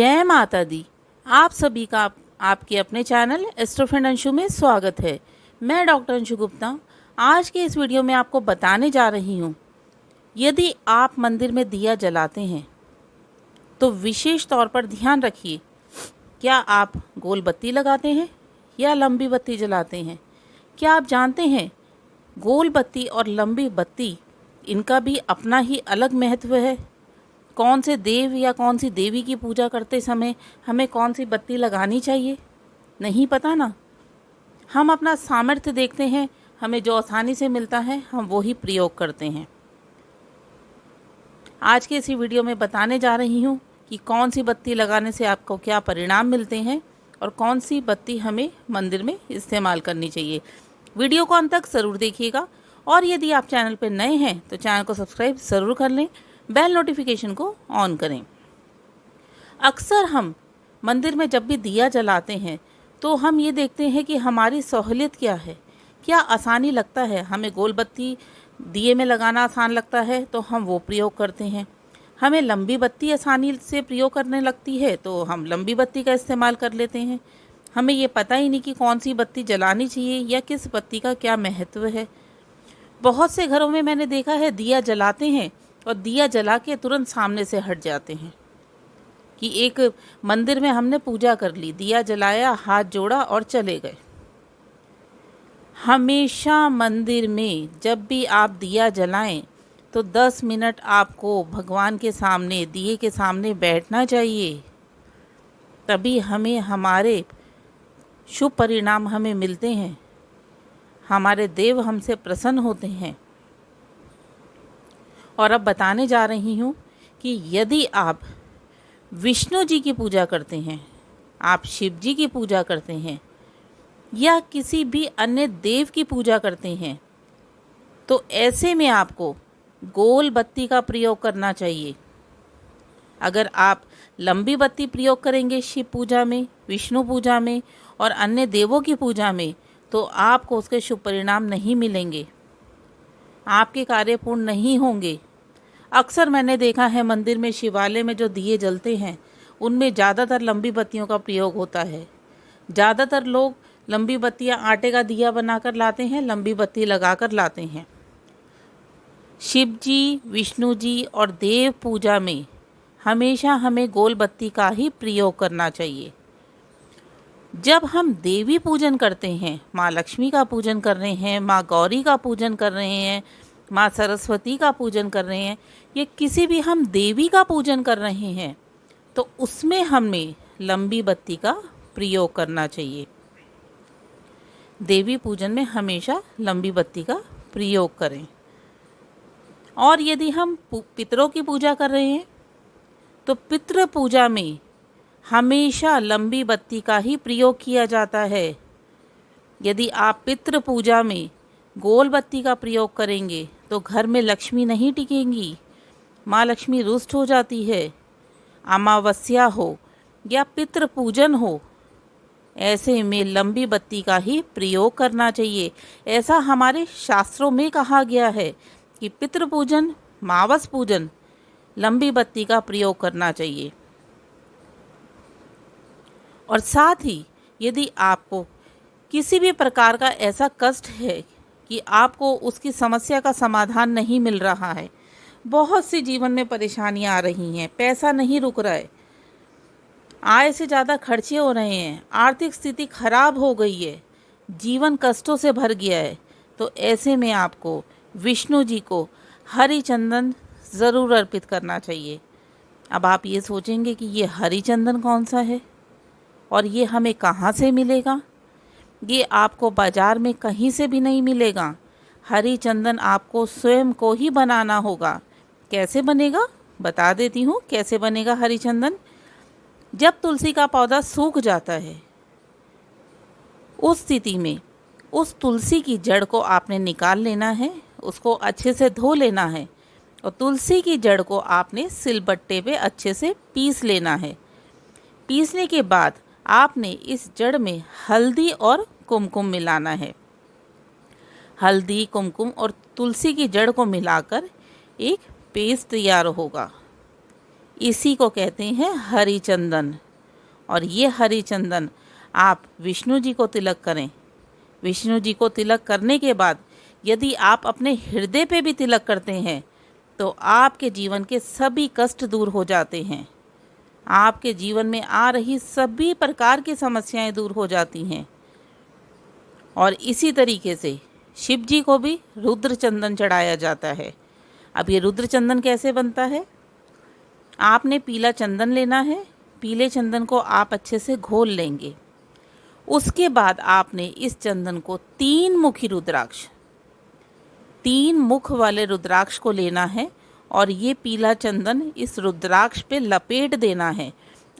जय माता दी। आप सभी का आपके अपने चैनल एस्ट्रो फ्रेंड अंशु में स्वागत है। मैं डॉक्टर अंशु गुप्ता आज के इस वीडियो में आपको बताने जा रही हूँ, यदि आप मंदिर में दिया जलाते हैं तो विशेष तौर पर ध्यान रखिए, क्या आप गोल बत्ती लगाते हैं या लंबी बत्ती जलाते हैं। क्या आप जानते हैं गोल बत्ती और लंबी बत्ती इनका भी अपना ही अलग महत्व है। कौन से देव या कौन सी देवी की पूजा करते समय हमें कौन सी बत्ती लगानी चाहिए, नहीं पता ना। हम अपना सामर्थ्य देखते हैं, हमें जो आसानी से मिलता है हम वो ही प्रयोग करते हैं। आज के इसी वीडियो में बताने जा रही हूँ कि कौन सी बत्ती लगाने से आपको क्या परिणाम मिलते हैं और कौन सी बत्ती हमें मंदिर में इस्तेमाल करनी चाहिए। वीडियो को अंत तक ज़रूर देखिएगा और यदि आप चैनल पर नए हैं तो चैनल को सब्सक्राइब ज़रूर कर लें, बेल नोटिफिकेशन को ऑन करें। अक्सर हम मंदिर में जब भी दिया जलाते हैं तो हम ये देखते हैं कि हमारी सहूलियत क्या है, क्या आसानी लगता है। हमें गोल बत्ती दिए में लगाना आसान लगता है तो हम वो प्रयोग करते हैं। हमें लंबी बत्ती आसानी से प्रयोग करने लगती है तो हम लंबी बत्ती का इस्तेमाल कर लेते हैं। हमें ये पता ही नहीं कि कौन सी बत्ती जलानी चाहिए या किस बत्ती का क्या महत्व है। बहुत से घरों में मैंने देखा है दिया जलाते हैं और दिया जला के तुरंत सामने से हट जाते हैं कि एक मंदिर में हमने पूजा कर ली, दिया जलाया, हाथ जोड़ा और चले गए। हमेशा मंदिर में जब भी आप दिया जलाएं तो 10 मिनट आपको भगवान के सामने, दिए के सामने बैठना चाहिए, तभी हमें हमारे शुभ परिणाम हमें मिलते हैं, हमारे देव हमसे प्रसन्न होते हैं। और अब बताने जा रही हूँ कि यदि आप विष्णु जी की पूजा करते हैं, आप शिव जी की पूजा करते हैं या किसी भी अन्य देव की पूजा करते हैं तो ऐसे में आपको गोल बत्ती का प्रयोग करना चाहिए। अगर आप लंबी बत्ती प्रयोग करेंगे शिव पूजा में, विष्णु पूजा में और अन्य देवों की पूजा में तो आपको उसके शुभ परिणाम नहीं मिलेंगे, आपके कार्य पूर्ण नहीं होंगे। अक्सर मैंने देखा है मंदिर में, शिवालय में जो दिए जलते हैं उनमें ज़्यादातर लंबी बत्तियों का प्रयोग होता है। ज़्यादातर लोग लंबी बत्तियां आटे का दिया बनाकर लाते हैं, लंबी बत्ती लगाकर लाते हैं। शिव जी, विष्णु जी और देव पूजा में हमेशा हमें गोल बत्ती का ही प्रयोग करना चाहिए। जब हम देवी पूजन करते हैं, माँ लक्ष्मी का पूजन कर रहे हैं, माँ गौरी का पूजन कर रहे हैं, माँ सरस्वती का पूजन कर रहे हैं, ये किसी भी हम देवी का पूजन कर रहे हैं तो उसमें हमें लंबी बत्ती का प्रयोग करना चाहिए। देवी पूजन में हमेशा लंबी बत्ती का प्रयोग करें। और यदि हम पितरों की पूजा कर रहे हैं तो पितृ पूजा में हमेशा लंबी बत्ती का ही प्रयोग किया जाता है। यदि आप पितृ पूजा में गोल बत्ती का प्रयोग करेंगे तो घर में लक्ष्मी नहीं टिकेंगी, माँ लक्ष्मी रुष्ट हो जाती है। अमावस्या हो या पितृ पूजन हो, ऐसे में लंबी बत्ती का ही प्रयोग करना चाहिए। ऐसा हमारे शास्त्रों में कहा गया है कि पितृ पूजन, मावस पूजन, लंबी बत्ती का प्रयोग करना चाहिए। और साथ ही यदि आपको किसी भी प्रकार का ऐसा कष्ट है कि आपको उसकी समस्या का समाधान नहीं मिल रहा है, बहुत सी जीवन में परेशानियां आ रही हैं, पैसा नहीं रुक रहा है, आय से ज़्यादा खर्चे हो रहे हैं, आर्थिक स्थिति खराब हो गई है, जीवन कष्टों से भर गया है, तो ऐसे में आपको विष्णु जी को हरी चंदन ज़रूर अर्पित करना चाहिए। अब आप ये सोचेंगे कि ये हरी चंदन कौन सा है और ये हमें कहाँ से मिलेगा। ये आपको बाज़ार में कहीं से भी नहीं मिलेगा। हरी चंदन आपको स्वयं को ही बनाना होगा। कैसे बनेगा बता देती हूँ कैसे बनेगा हरी चंदन। जब तुलसी का पौधा सूख जाता है उस स्थिति में उस तुलसी की जड़ को आपने निकाल लेना है, उसको अच्छे से धो लेना है और तुलसी की जड़ को आपने सिलबट्टे पे अच्छे से पीस लेना है। पीसने के बाद आपने इस जड़ में हल्दी और कुमकुम मिलाना है। हल्दी, कुमकुम और तुलसी की जड़ को मिलाकर एक पेस्ट तैयार होगा। इसी को कहते हैं हरी चंदन। और ये हरी चंदन आप विष्णु जी को तिलक करें। विष्णु जी को तिलक करने के बाद यदि आप अपने हृदय पे भी तिलक करते हैं तो आपके जीवन के सभी कष्ट दूर हो जाते हैं। आपके जीवन में आ रही सभी प्रकार की समस्याएं दूर हो जाती हैं। और इसी तरीके से शिव जी को भी रुद्र चंदन चढ़ाया जाता है। अब ये रुद्र चंदन कैसे बनता है? आपने पीला चंदन लेना है। पीले चंदन को आप अच्छे से घोल लेंगे। उसके बाद आपने इस चंदन को 3 मुखी रुद्राक्ष, 3 मुख वाले रुद्राक्ष को लेना है और ये पीला चंदन इस रुद्राक्ष पे लपेट देना है।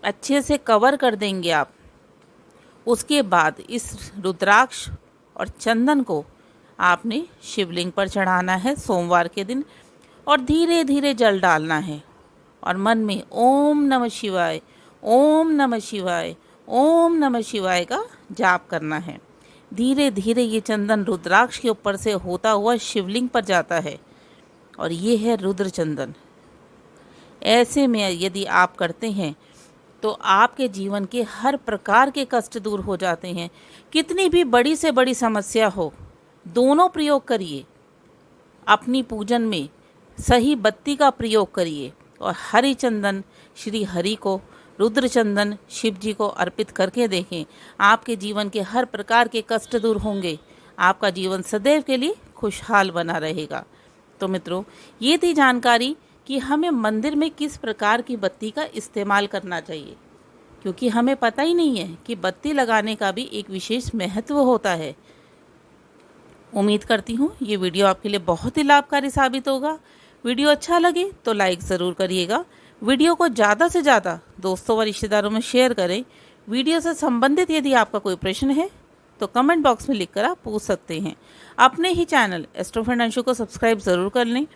अच्छे से कवर कर देंगे आप। उसके बाद इस रुद्राक्ष और चंदन को आपने शिवलिंग पर चढ़ाना है सोमवार के दिन और धीरे धीरे जल डालना है और मन में ओम नमः शिवाय, ओम नमः शिवाय, ओम नमः शिवाय का जाप करना है। धीरे धीरे ये चंदन रुद्राक्ष के ऊपर से होता हुआ शिवलिंग पर जाता है और ये है रुद्र चंदन। ऐसे में यदि आप करते हैं तो आपके जीवन के हर प्रकार के कष्ट दूर हो जाते हैं। कितनी भी बड़ी से बड़ी समस्या हो, दोनों प्रयोग करिए। अपनी पूजन में सही बत्ती का प्रयोग करिए और हरि चंदन श्री हरि को, रुद्र चंदन शिव जी को अर्पित करके देखें। आपके जीवन के हर प्रकार के कष्ट दूर होंगे। आपका जीवन सदैव के लिए खुशहाल बना रहेगा। तो मित्रों, ये थी जानकारी कि हमें मंदिर में किस प्रकार की बत्ती का इस्तेमाल करना चाहिए, क्योंकि हमें पता ही नहीं है कि बत्ती लगाने का भी एक विशेष महत्व होता है। उम्मीद करती हूँ ये वीडियो आपके लिए बहुत ही लाभकारी साबित होगा। वीडियो अच्छा लगे तो लाइक ज़रूर करिएगा। वीडियो को ज़्यादा से ज़्यादा दोस्तों व रिश्तेदारों में शेयर करें। वीडियो से संबंधित यदि आपका कोई प्रश्न है तो कमेंट बॉक्स में लिखकर आप पूछ सकते हैं। अपने ही चैनल एस्ट्रो फ्रेंड अंशु को सब्सक्राइब ज़रूर कर लें।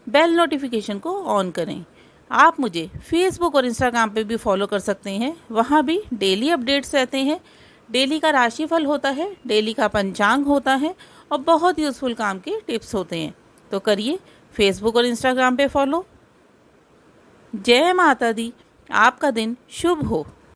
बेल नोटिफिकेशन को ऑन करें। आप मुझे फेसबुक और इंस्टाग्राम पे भी फॉलो कर सकते हैं। वहाँ भी डेली अपडेट्स रहते हैं। डेली का राशिफल होता है, डेली का पंचांग होता है और बहुत यूज़फुल काम के टिप्स होते हैं। तो करिए फेसबुक और इंस्टाग्राम पे फॉलो। जय माता दी। आपका दिन शुभ हो।